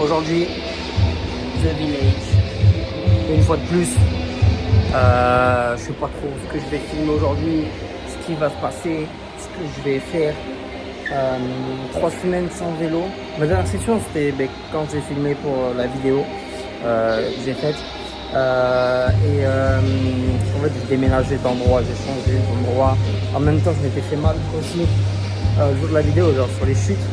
aujourd'hui, The Village. Et une fois de plus, je sais pas trop ce que je vais filmer aujourd'hui, ce qui va se passer, ce que je vais faire. 3 semaines sans vélo. Ma dernière session c'était quand j'ai filmé pour la vidéo que j'ai faite. En fait j'ai déménagé d'endroit, j'ai changé d'endroit. En même temps je m'étais fait mal aussi le jour de la vidéo, genre sur les chutes.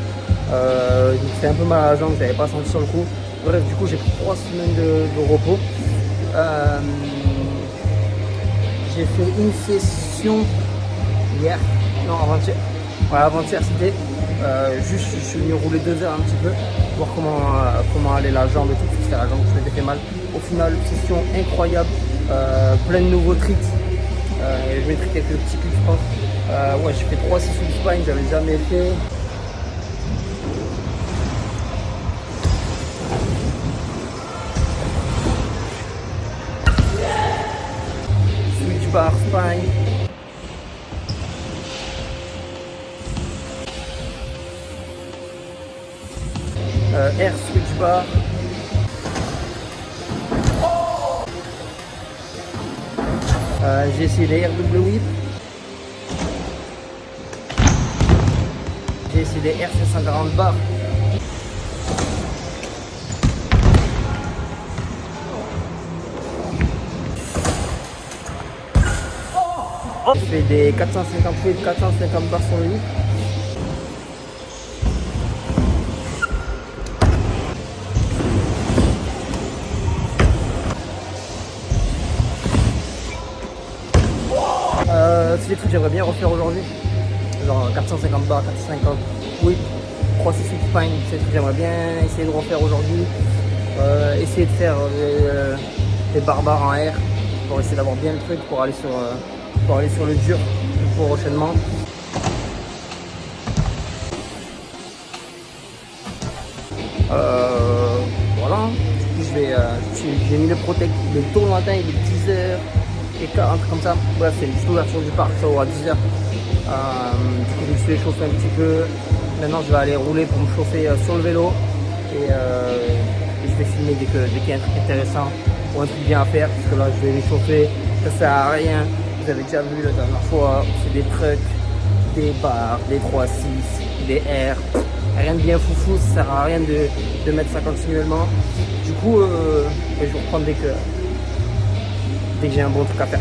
Je me fait un peu mal à la jambe, je n'avais pas senti sur le coup. Bref, du coup j'ai pris 3 semaines de repos. J'ai fait une session hier, non avant-hier. Ouais, avant-hier c'était juste je suis venu rouler 2 heures un petit peu, voir comment allait la jambe et tout, parce que c'était la jambe que je m'étais fait mal. Au final, session incroyable, plein de nouveaux tricks. Je mettrai quelques petits clips je pense. Ouais, j'ai fait 3 sessions de spine, j'avais jamais fait. Switch bar, spine. Air switch bar. J'ai essayé les RW whip. J'ai essayé les R540 bar. Je fais des 450 whip, 450 bars sur le whip. C'est des trucs que j'aimerais bien refaire aujourd'hui, genre 450 bars, 450 whip, 368 spine, c'est des trucs que j'aimerais bien essayer de refaire aujourd'hui. Essayer de faire des barbares en air pour essayer d'avoir bien le truc pour aller sur le dur plus prochainement. Voilà, du coup j'ai mis le protect, le tôt le matin il est 10h et 40 comme ça. Bref, c'est une petite ouverture du parc, ça aura 10h. Du coup je me suis échauffé un petit peu. Maintenant je vais aller rouler pour me chauffer sur le vélo et je vais filmer dès qu'il y a un truc intéressant ou un truc bien à faire, parce que là je vais m'échauffer, ça sert à rien. Vous avez déjà vu la dernière fois, c'est des trucks, des bars, des 3-6, des R, rien de bien foufou, ça sert à rien de mettre ça continuellement. Du coup je vais reprendre dès que j'ai un bon truc à faire.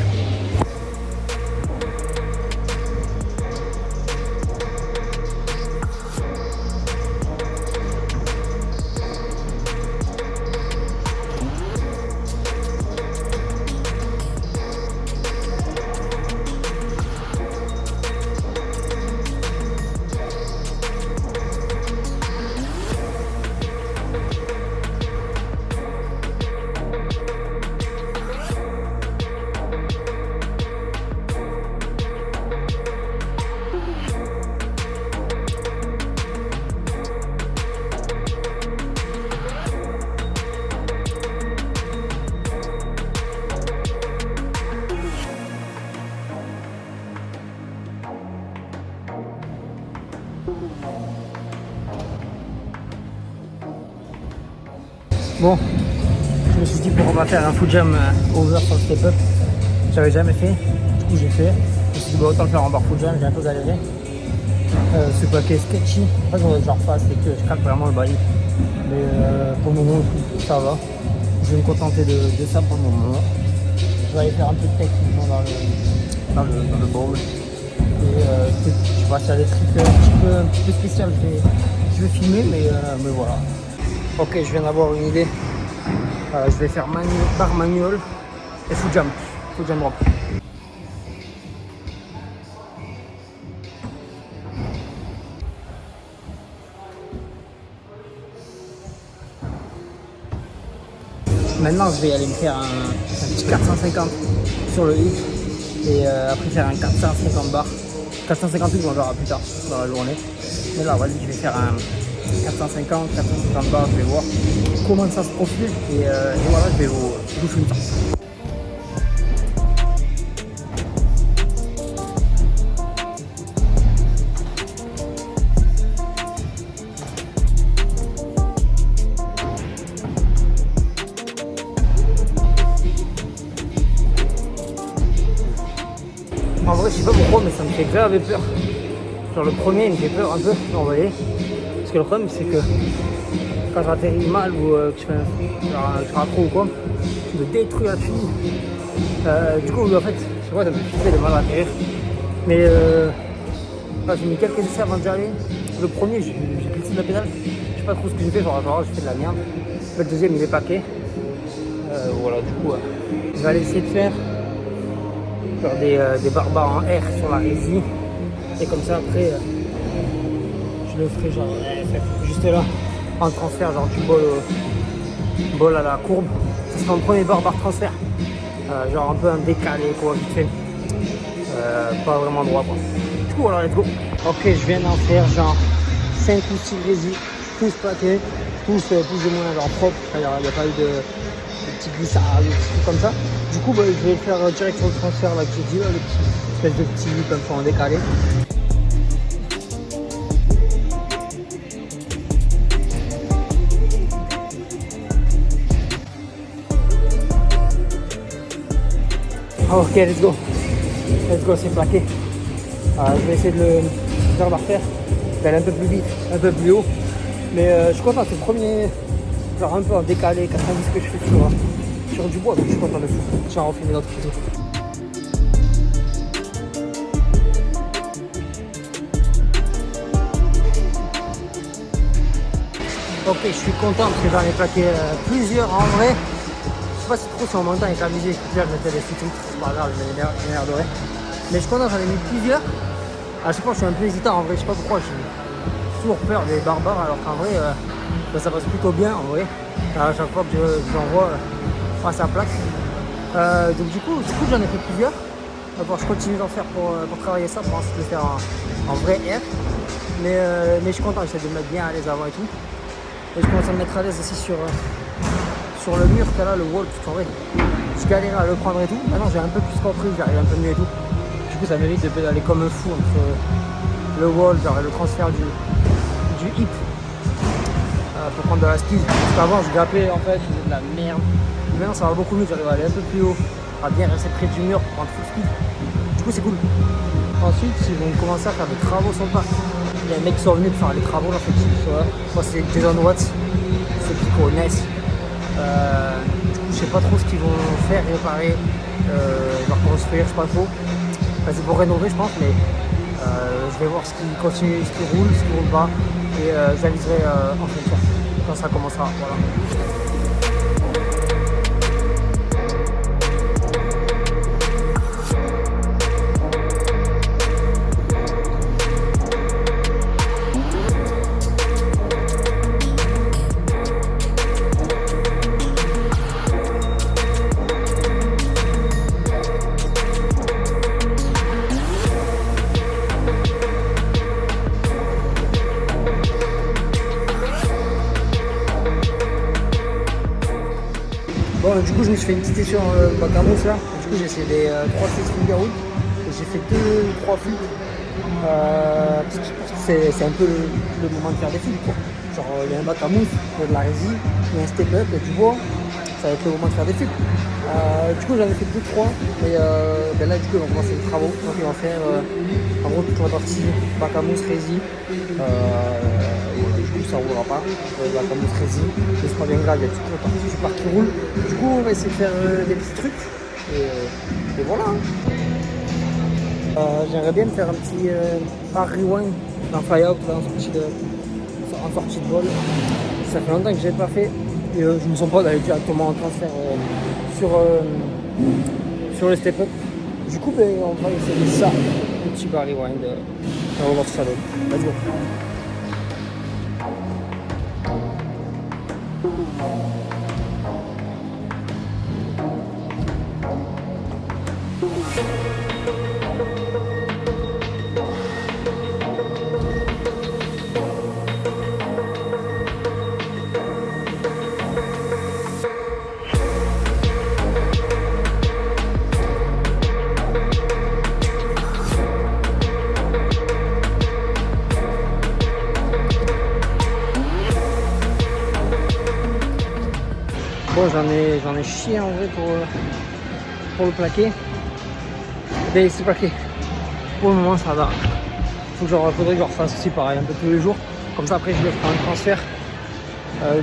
Bon, je me suis dit pourquoi pas faire un foot jam over sur le step up. J'avais jamais fait, du coup j'ai fait. Je me suis dit bah, autant le faire en bar foot jam, j'ai un peu galéré. Ce paquet sketchy, en fait on va que j'en refasse et que je craque vraiment le bail. Mais pour le moment ça va. Je vais me contenter de ça pour le moment. Je vais aller faire un peu de technique dans le bowl. Et je vais passer à des trucs un petit peu spécial. Je vais filmer mais voilà. Ok, je viens d'avoir une idée. Je vais faire bar manual et foot jam drop. Maintenant, je vais aller me faire un petit 450 sur le hit et après faire un 450 bar. 450 on verra plus tard dans la journée. Mais là, vas-y, je vais faire un 450 bars, je vais voir comment ça se profile et voilà, je vous filme ça. En vrai, je sais pas pourquoi, mais ça me fait grave peur. Genre le premier, il me fait peur un peu, vous voyez. Parce que le problème, c'est que quand j'atterris mal ou que je fais un accro ou quoi, tu me détruis la cheville. Du coup, en fait, je sais pas, ça me fait de mal à atterrir. Mais j'ai mis quelques essais avant d'y aller. Le premier, j'ai glissé de la pédale. Je sais pas trop ce que j'ai fait, genre j'ai fait de la merde. Le deuxième, il est paquet. Voilà, du coup, je vais aller essayer de faire des barbares en R sur la résie. Et comme ça, après, je le ferai genre juste là, en transfert, genre du bol à la courbe. C'est mon premier barbare transfert. Genre un peu un décalé, quoi, vite fait. Pas vraiment droit, quoi. Du coup, alors, let's go. Ok, je viens d'en faire genre 5 ou 6 résis, tous plaqués, tous plus ou moins genre propres. Il n'y a pas eu de petits glissades, des petits trucs comme ça. Du coup, je vais faire direct sur le transfert là que j'ai dit, là, le petit espèce de petit comme ça en décalé. Ok, let's go. Let's go, c'est plaqué. Je vais essayer de le faire la refaire. D'aller un peu plus vite, un peu plus haut. Mais je suis content, c'est le premier, genre un peu en décalé, 90 que je fais sur du bois. Donc je suis content de fou. Je vais en filmer d'autres photos. Ok, je suis content parce que j'en ai plaqué plusieurs en vrai. Je sais pas si trop si on m'entend avec la musique, je mettais des sous-titres, c'est pas grave, je m'ai adoré. Mais je suis content, j'en ai mis plusieurs. À chaque fois, je suis un peu hésitant en vrai, je sais pas pourquoi, j'ai toujours peur des barbares alors qu'en vrai, ça passe plutôt bien en vrai. À chaque fois que j'envoie face à plaque. Donc du coup, j'en ai fait plusieurs. Bon, je continue d'en faire pour travailler ça, pour ensuite le faire en vrai R. Mais je suis content, j'essaie de me mettre bien à l'aise avant et tout. Et je commence à me mettre à l'aise aussi sur le mur qu'il y a là, le wall, parce qu'en vrai, je galérais à le prendre et tout. Maintenant, j'ai un peu plus compris, j'arrive un peu mieux et tout. Du coup, ça m'évite de pédaler comme un fou entre le wall, genre le transfert du hip pour prendre de la speed. Parce qu'avant, je grappais en fait, je faisais de la merde. Maintenant, ça va beaucoup mieux, j'arrive à aller un peu plus haut, à bien rester près du mur pour prendre full speed. Du coup, c'est cool. Ensuite, ils vont commencer à faire des travaux sur le parc. Il y a un mec qui sont venus de faire les travaux là, moi c'est Jason Watts, ceux qui connaissent. Du coup, je sais pas trop ce qu'ils vont faire, réparer, leur construire, je sais pas trop. Enfin, c'est pour rénover, je pense, mais je vais voir ce qui continue, ce qui roule pas, et j'aviserai en fonction quand ça commencera. Voilà. Bon, du coup, je me suis fait une petite session Bacamous là. Du coup, j'ai essayé les 3 6 finger route et j'ai fait 2 ou 3 flips. Parce que je pense que c'est un peu le moment de faire des flips, quoi. Genre, il y a un Bacamous, il y a de la résie, il y a un step-up, il y a du bois. Ça va être le moment de faire des flips. Du coup, j'en ai fait 2-3. Et là, du coup, ils vont commencer les travaux. Donc, ils vont faire en gros toute la partie Bacamous, résie. Ça roulera pas, la fameuse résine, mais c'est pas bien grave, il y a toute la partie du parc qui roule. Du coup, on va essayer de faire des petits trucs, et voilà. J'aimerais bien me faire un petit par rewind, un fly-out en sortie de vol. Ça fait longtemps que je l'ai pas fait, et je me sens pas d'aller directement en transfert sur le step-up. Du coup, on va essayer ça, un petit bar rewind, on va voir ce que ça donne. Let's go. Bon, j'en ai chié en vrai pour le plaquer. Mais c'est plaqué. pour le moment ça va. Faudrait que je refasse aussi pareil un peu tous les jours. Comme ça après je vais faire un transfert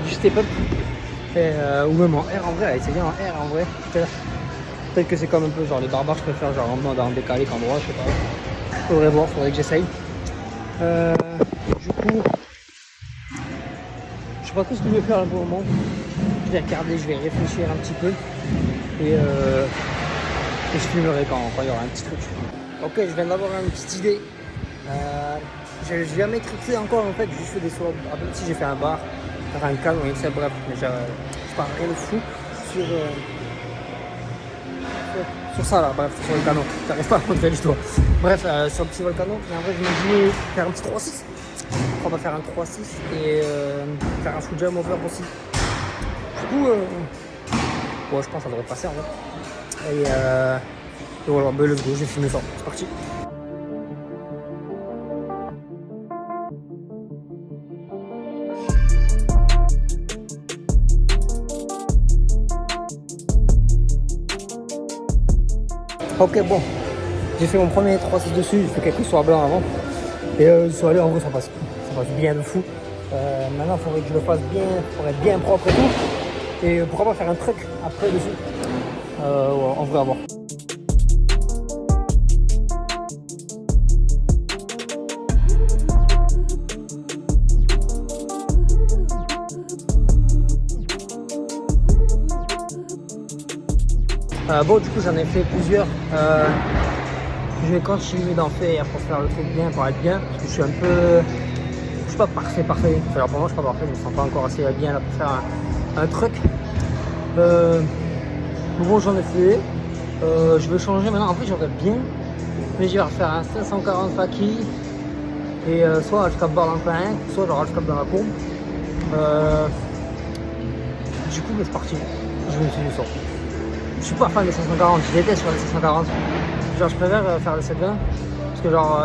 du step-up. Ou même en R en vrai, essayer en R en vrai. Peut-être que c'est comme un peu genre les barbares, je préfère genre en mode en décalé qu'en droit, je sais pas. Faudrait voir, faudrait que j'essaye. Du coup, je sais pas trop ce que je vais faire là pour le moment. Je vais regarder, je vais réfléchir un petit peu. Et je filmerai quand il y aura un petit truc. Ok, je viens d'avoir une petite idée. J'ai jamais triqué encore en fait, j'ai juste fait des sauts. Après, si j'ai fait un bar, faire un calme, oui, c'est bref, mais je pars rien de fou sur ça là, bref, sur le canon. J'arrive pas à montrer du doigt. Bref, sur le petit volcano, mais en vrai, je m'imaginais faire un petit 3-6. On va faire un 3-6 et faire un full jump over aussi. Du coup, ouais, je pense que ça devrait passer en vrai. Et voilà, ben let's go, j'ai filmé ça, c'est parti. Ok, bon, j'ai fait mon premier 3-6 dessus, j'ai fait quelques soirs blancs avant. Et sur aller en vrai ça passe bien de fou. Maintenant il faudrait que je le fasse bien pour être bien propre et tout. Et pourquoi pas faire un truc après dessus. Ouais, en vrai à voir. Bon du coup j'en ai fait plusieurs. Je vais continuer d'en faire pour faire le truc bien, pour être bien. Parce que je suis un peu... Je suis pas parfait. Alors pour moi je suis pas parfait, je me sens pas encore assez bien là pour faire un truc. Bon j'en ai fait. Je vais changer maintenant. En fait j'aurais bien. Mais je vais refaire un 540 faki. Et soit je tape barre dans le plein, soit genre je tape dans la courbe. Du coup c'est parti. Je vais essayer ça. Je suis pas fan des 540, je déteste faire les 540. Genre je préfère faire le 720 parce que genre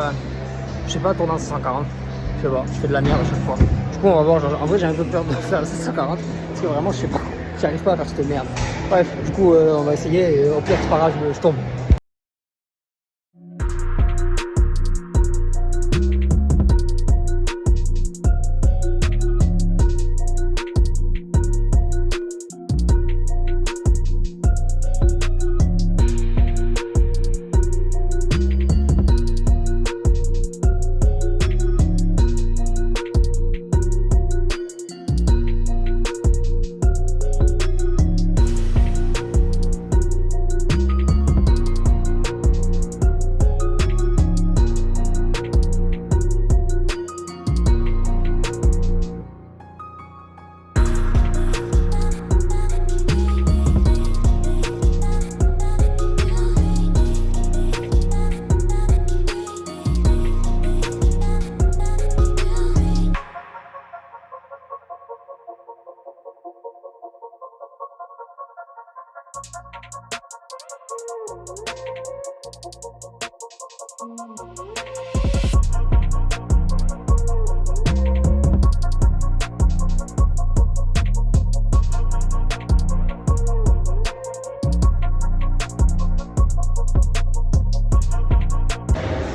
je sais pas tourner en 540. Je sais pas, je fais de la merde à chaque fois. Du coup on va voir, genre, en vrai j'ai un peu peur de faire le 540 parce que vraiment je sais pas, j'arrive pas à faire cette merde. Bref, du coup on va essayer et au pire c'est pas grave, je tombe.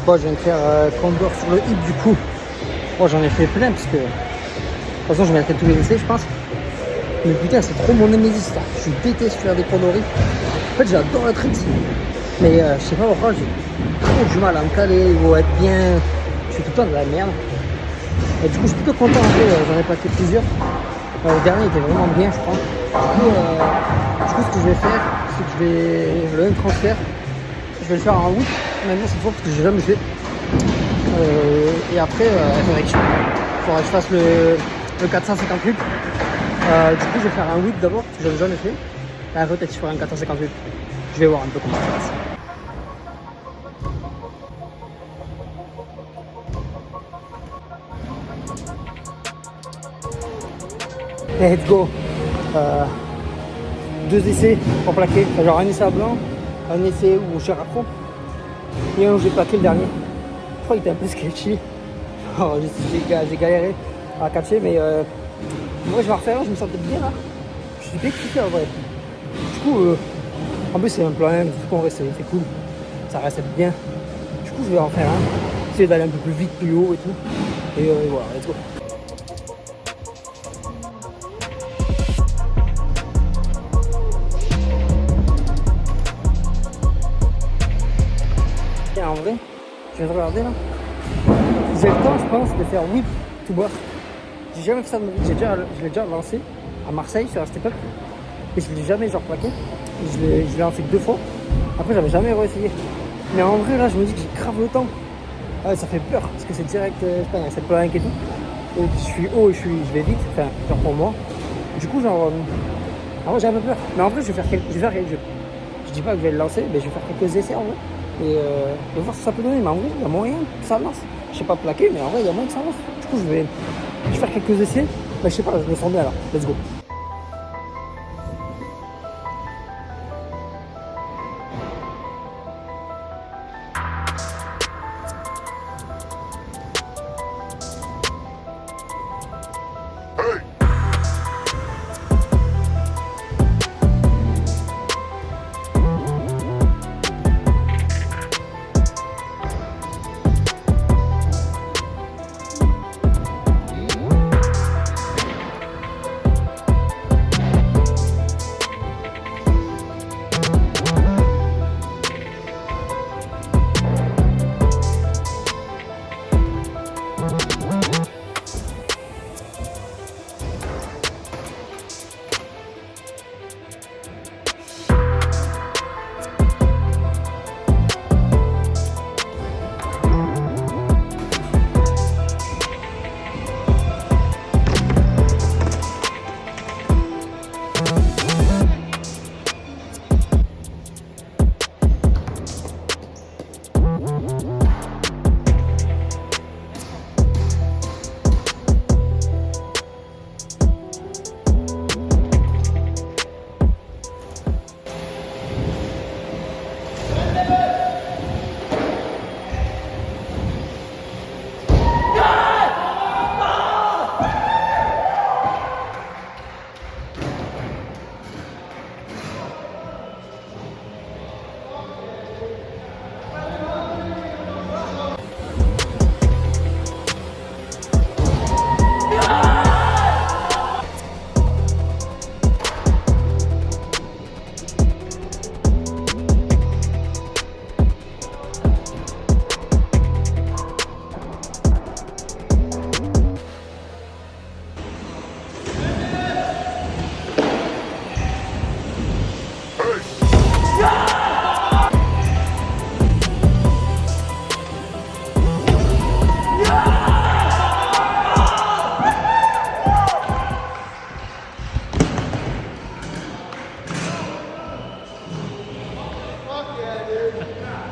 Bon, je viens de faire condor sur le hip du coup. Moi j'en ai fait plein parce que de toute façon je vais faire tous les essais je pense. Mais putain c'est trop mon némésis là. Je déteste faire des conneries. En fait j'adore le trick. Mais je sais pas pourquoi j'ai trop du mal à me caler, il faut être bien. Je fais tout le temps de la merde. Et du coup je suis plutôt content en fait, j'en ai plaqué plusieurs. Le dernier était vraiment bien je crois. Du coup ce que je vais faire, c'est que je vais le même transfert. Je vais le faire en whip maintenant cette fois parce que j'ai jamais fait. Et après il faudrait que je fasse le 458. Du coup je vais faire un whip d'abord parce que j'avais jamais fait. Et après peut-être je ferai un 458. Je vais voir un peu comment ça passe. Let's go. 2 essais pour plaquer. Enfin, genre un essai à blanc, un essai où je rapprends et un où j'ai plaqué le dernier. Je crois qu'il était un peu sketchy. Oh, j'ai galéré à catcher, mais moi je vais refaire, je me sentais bien là. Je suis bien kiffé en vrai. Du coup, en plus c'est un plan M, du coup en vrai c'est cool. Ça reste bien. Du coup coup, je vais en faire un. Essayer d'aller un peu plus vite, plus haut et tout. Et voilà, let's go. Et en vrai, je viens de regarder là. J'ai le temps, je pense, de faire whip to bar. J'ai jamais fait ça de ma vie. Je l'ai déjà lancé à Marseille sur un step-up. Et je l'ai jamais genre plaqué. Je l'ai lancé que 2 fois. Après, j'avais jamais réessayé. Mais en vrai, là, je me dis que j'ai grave le temps. Ah, ça fait peur parce que c'est direct, je sais pas, il y a cette planque et tout. Et je suis haut et je vais vite, enfin, genre pour moi. Du coup, genre, en vrai, j'ai un peu peur. Mais en vrai, je vais faire quelques jeux. Je dis pas que je vais le lancer, mais je vais faire quelques essais en vrai. Et voir ce que ça peut donner. Mais en vrai, il y a moyen que ça lance. Je sais pas plaquer, mais en vrai, il y a moyen que ça lance. Du coup, je vais faire quelques essais. Mais je sais pas, je me sens bien là. Let's go.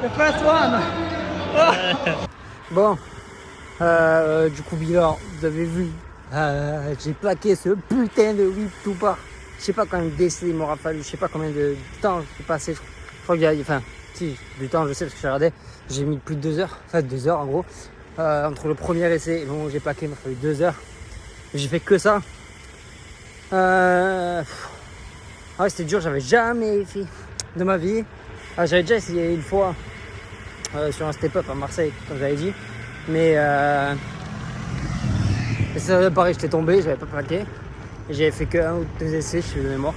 The first one. Bon, du coup, Bilan, vous avez vu, j'ai plaqué ce putain de whip tout part. Je sais pas combien d'essais il m'aura fallu, je sais pas combien de temps j'ai passé. Je crois qu'il y a, enfin, si, du temps je sais parce que j'ai regardé, j'ai mis plus de 2 heures, enfin 2 heures en gros. Entre le premier essai et le moment où j'ai plaqué, il m'a fallu 2 heures. J'ai fait que ça. Ah ouais, c'était dur, j'avais jamais fait de ma vie. J'avais déjà essayé une fois sur un step-up à Marseille, comme j'avais dit. Mais c'est pareil, j'étais tombé, j'avais pas plaqué. Et j'avais fait que 1 ou 2 essais, je suis de mémoire.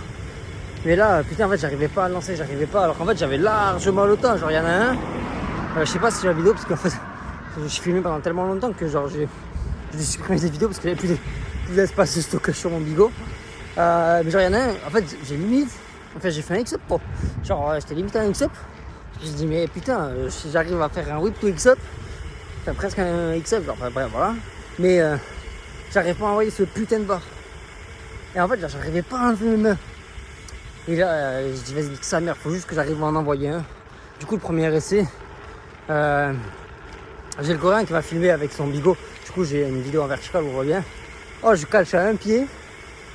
Mais là, putain, en fait, j'arrivais pas à lancer, j'arrivais pas. Alors qu'en fait, j'avais largement le temps. Genre, il y en a un. Je sais pas si j'ai la vidéo, parce qu'en fait, je filmé pendant tellement longtemps que genre, j'ai supprimé des vidéos parce qu'il n'y avait plus d'espace de stockage sur mon bigot. Mais genre, il y en a un, en fait, j'ai limite. En fait, j'ai fait un X-up, genre, j'étais limite à un X-up. Je me suis dit, mais putain, si j'arrive à faire un whip to X-up, enfin, presque un X-up, genre, bref, voilà. Mais j'arrive pas à envoyer ce putain de barre. Et en fait, là, j'arrivais pas à enlever mes mains. Et là, je dis, vas-y, sa mère, faut juste que j'arrive à en envoyer un. Du coup, le premier essai, j'ai le coréen qui va filmer avec son bigot. Du coup, j'ai une vidéo en vertical, on voit bien. Oh, je calche à un pied.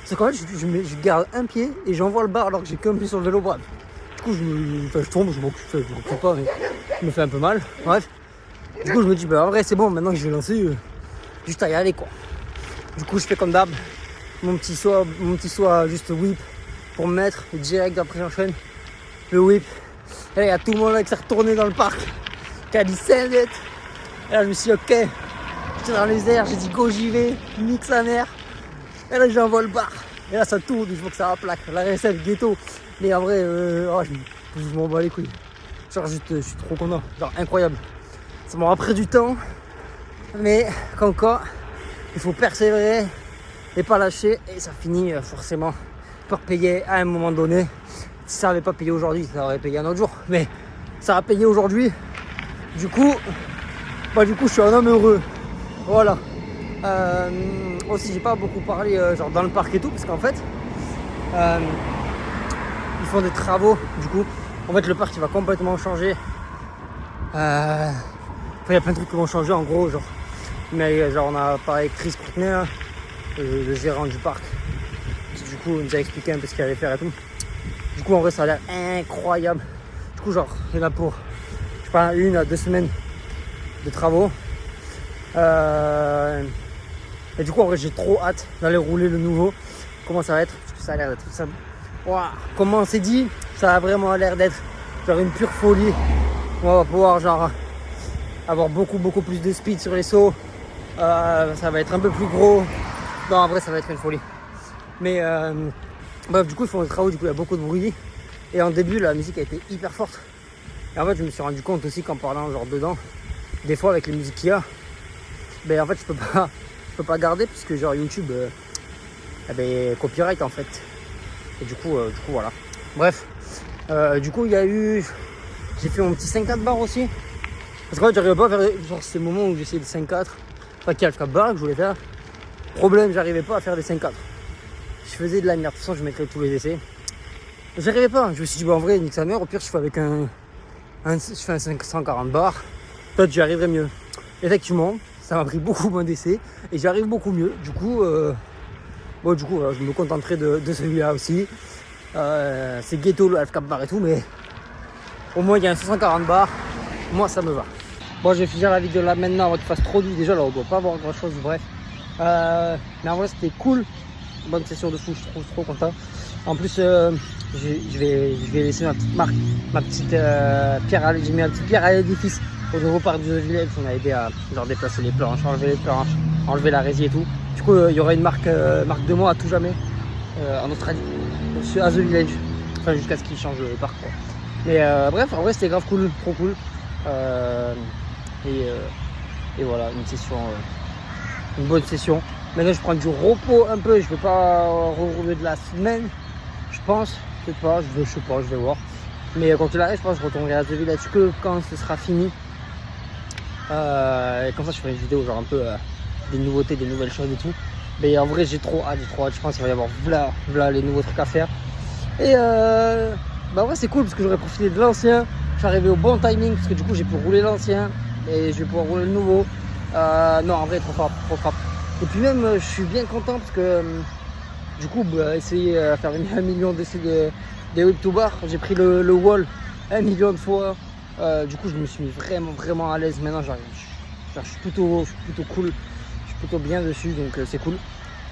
C'est qu'en fait, je garde un pied et j'envoie le bar alors que j'ai qu'un pied sur le vélo. Bref. Du coup, je tombe, je m'occupe pas, mais je me fais un peu mal. Bref. Du coup, je me dis, bah en vrai, c'est bon, maintenant que je vais lancer, juste à y aller, quoi. Du coup, je fais comme d'hab. Mon petit saut juste whip pour me mettre. Et direct après, j'enchaîne le whip. Et là, il y a tout le monde là qui s'est retourné dans le parc. qui a dit 5 mètres. Et là je me suis dit ok, j'étais dans les airs, j'ai dit go j'y vais, nique sa mère. Et là j'envoie le bar. Et là ça tourne, il faut que ça plaque. La RSF ghetto. Mais en vrai, je m'en bats les couilles. Genre je suis trop content, genre incroyable. Ça m'aura pris du temps. Mais comme quoi, il faut persévérer et pas lâcher. Et ça finit forcément par payer à un moment donné. Si ça n'avait pas payé aujourd'hui, ça aurait payé un autre jour. Mais ça a payé aujourd'hui. Du coup, je suis un homme heureux. Voilà. Aussi, j'ai pas beaucoup parlé genre dans le parc et tout, parce qu'en fait, ils font des travaux. Du coup, en fait, le parc il va complètement changer. Il y a plein de trucs qui vont changer en gros, genre. Mais genre, on a parlé avec Chris Courtenay, le gérant du parc, qui du coup nous a expliqué un peu ce qu'il allait faire et tout. Du coup, en vrai, ça a l'air incroyable. Du coup, genre, il y en a pour, je sais pas, 1 à 2 semaines de travaux. Et du coup, en vrai, j'ai trop hâte d'aller rouler le nouveau. Comment ça va être? Parce que ça a l'air d'être ça. Wow. Comment on s'est dit, ça a vraiment l'air d'être genre une pure folie. On va pouvoir genre avoir beaucoup plus de speed sur les sauts. Ça va être un peu plus gros. Non, en vrai, ça va être une folie. Mais bref, du coup, ils font des travaux, du coup, il y a beaucoup de bruit. Et en début, la musique a été hyper forte. Et en fait, je me suis rendu compte aussi qu'en parlant genre dedans, des fois avec les musiques qu'il y a, ben en fait, je peux pas garder puisque genre YouTube, copyright en fait. Et du coup, voilà. Bref, du coup, il y a eu, j'ai fait mon petit 5-4 bar aussi. Parce qu'en fait, j'arrivais pas à faire genre ces moments où j'essayais des 5-4. Enfin, qu'il y a le 4 bar que je voulais faire. Problème, j'arrivais pas à faire des 5-4. Je faisais de la merde. De toute façon, je mettrais tous les essais. J'arrivais pas. Je me suis dit, bon, en vrai, nique sa mère. Au pire, je fais avec je fais un 540 bar. Peut-être j'y arriverai mieux. Effectivement, ça m'a pris beaucoup moins d'essais. Et j'y arrive beaucoup mieux. Du coup, je me contenterai de celui-là aussi. C'est ghetto le half-cap bar et tout. Mais au moins, il y a un 540 bar. Moi, ça me va. Bon, je vais finir la vidéo là maintenant avant qu'il fasse trop doux. Déjà, là, on doit pas voir grand chose. Bref. Mais en vrai, c'était cool. Bonne session de fou, je trouve trop content. En plus, je vais laisser ma petite pierre à j'ai mis une petite pierre à l'édifice au nouveau parc du Village. On a aidé à genre déplacer les planches, enlever les planches, enlever la résille et tout. Du coup, il y aura une marque de moi à tout jamais en Australie, à The Village. Enfin, jusqu'à ce qu'ils changent le parc, quoi. Mais bref, en vrai, c'était grave cool, trop cool. Et voilà, une bonne session. Maintenant, je prends du repos un peu. Je vais pas rerouler de la semaine. Je pense, peut-être pas. Je sais pas, je vais voir. Mais quand il arrive, je pense que je retournerai à The Village que quand ce sera fini. Et comme ça, je ferai une vidéo genre un peu des nouveautés, des nouvelles choses et tout. Mais en vrai, j'ai trop hâte. Je pense qu'il va y avoir voilà les nouveaux trucs à faire. Et en vrai, c'est cool parce que j'aurais profité de l'ancien. Je suis arrivé au bon timing parce que du coup, j'ai pu rouler l'ancien et je vais pouvoir rouler le nouveau. Non, en vrai, trop fort. Et puis même, je suis bien content parce que du coup, essayer de faire 1 million d'essais des whip to bar. J'ai pris le wall 1 million de fois. Du coup, je me suis mis vraiment à l'aise. Maintenant, je suis plutôt cool. Je suis plutôt bien dessus, donc c'est cool.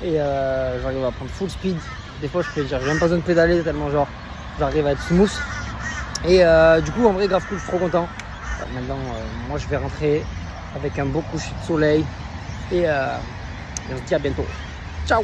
Et j'arrive à prendre full speed. Des fois, j'ai même pas besoin de pédaler tellement genre j'arrive à être smooth. Et du coup, en vrai, grave cool, je suis trop content. Maintenant, moi, je vais rentrer avec un beau coucher de soleil. Et on se dit à bientôt. Ciao!